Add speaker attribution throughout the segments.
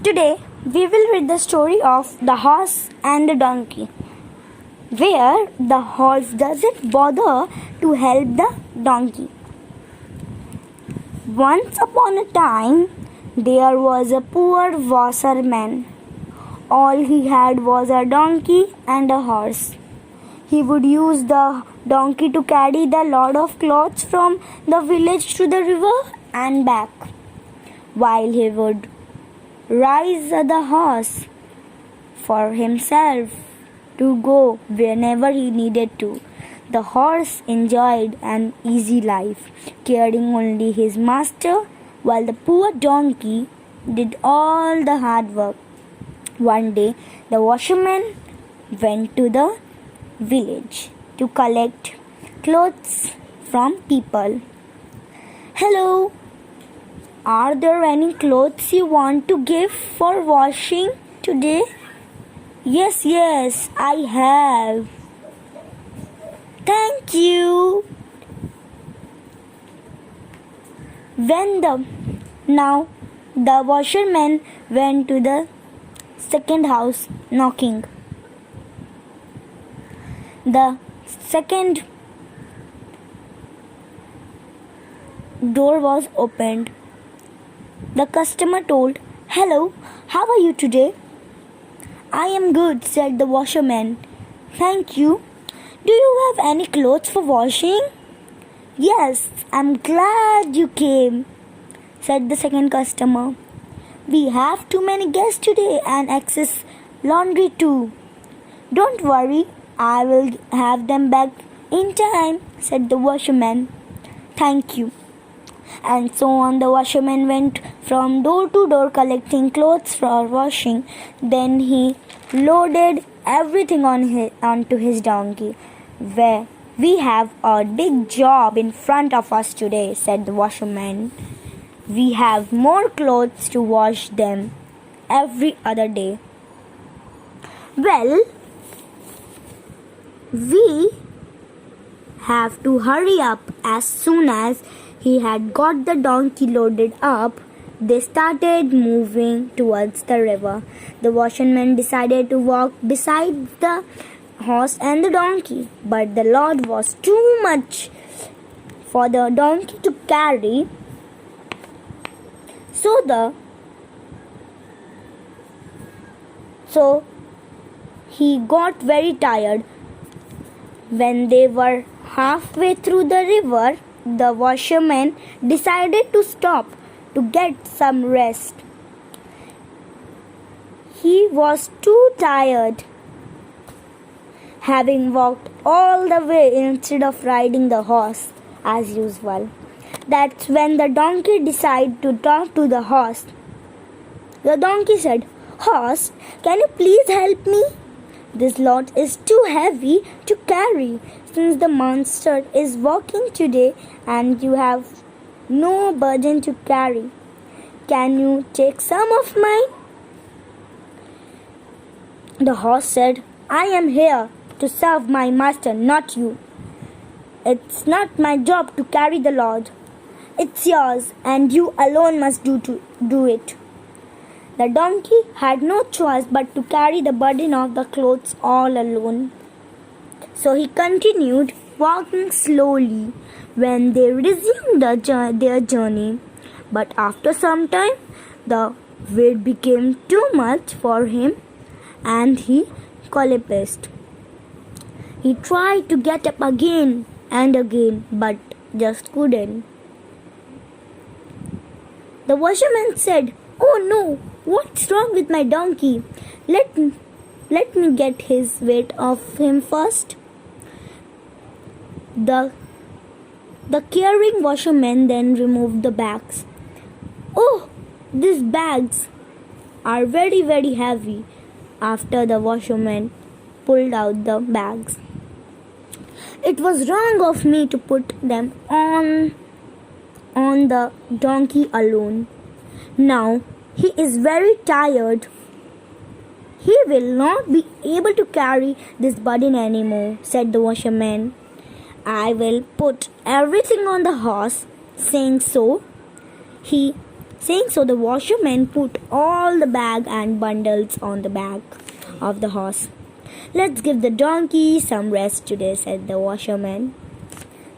Speaker 1: Today we will read the story of the horse and the donkey, where the horse doesn't bother to help the donkey. Once upon a time, there was a poor washerman. All he had was a donkey and a horse. He would use the donkey to carry the load of clothes from the village to the river and back, while he would rise the horse for himself to go whenever he needed to. The horse enjoyed an easy life, carrying only his master, while the poor donkey did all the hard work. One day, the washerman went to the village to collect clothes from people. Hello, are there any clothes you want to give for washing today? Yes, I have. Thank you. Now the washerman went to the second house knocking. The second door was opened. The customer told, "Hello, how are you today?" "I am good," said the washerman. "Thank you. Do you have any clothes for washing?" "Yes, I'm glad you came," said the second customer. "We have too many guests today and excess laundry too." "Don't worry, I will have them back in time," said the washerman. "Thank you." And so on the washerman went from door to door collecting clothes for washing. Then he loaded everything onto his donkey. "Where we have a big job in front of us today," said the washerman. "We have more clothes to wash them every other day." "Well, we have to hurry up." As soon as he had got the donkey loaded up, they started moving towards the river. The washerman decided to walk beside the horse and the donkey, but the load was too much for the donkey to carry. So he got very tired. When they were halfway through the river, the washerman decided to stop to get some rest. He was too tired, having walked all the way instead of riding the horse as usual. That's when the donkey decided to talk to the horse. The donkey said, "Horse, can you please help me? This load is too heavy to carry, since the monster is walking today and you have no burden to carry. Can you take some of mine?" The horse said, "I am here to serve my master, not you. It's not my job to carry the load. It's yours, and you alone must do it." The donkey had no choice but to carry the burden of the clothes all alone. So he continued walking slowly when they resumed their journey. But after some time, the weight became too much for him and he collapsed. He tried to get up again and again, but just couldn't. The washerman said, "Oh no, what's wrong with my donkey? Let me get his weight off him first." The caring washerman then removed the bags. "Oh, these bags are very, very heavy." After the washerman pulled out the bags, "It was wrong of me to put them on the donkey alone. Now he is very tired. He will not be able to carry this burden anymore," said the washerman. "I will put everything on the horse." Saying so, he Saying so, the washerman put all the bag and bundles on the back of the horse. Let's give the donkey some rest today, said the washerman.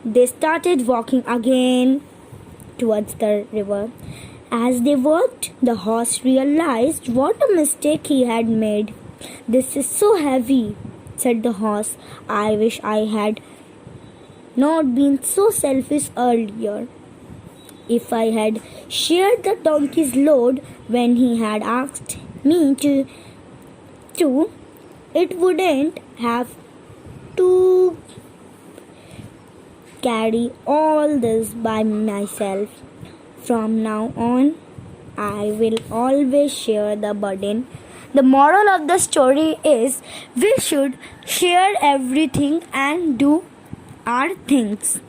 Speaker 1: They started walking again towards the river. As they walked, the horse realized what a mistake he had made. This is so heavy, said the horse. I wish I had not been so selfish earlier. If I had shared the donkey's load when he had asked me to, it wouldn't have to carry all this by myself. From now on, I will always share the burden. The moral of the story is we should share everything and do our things.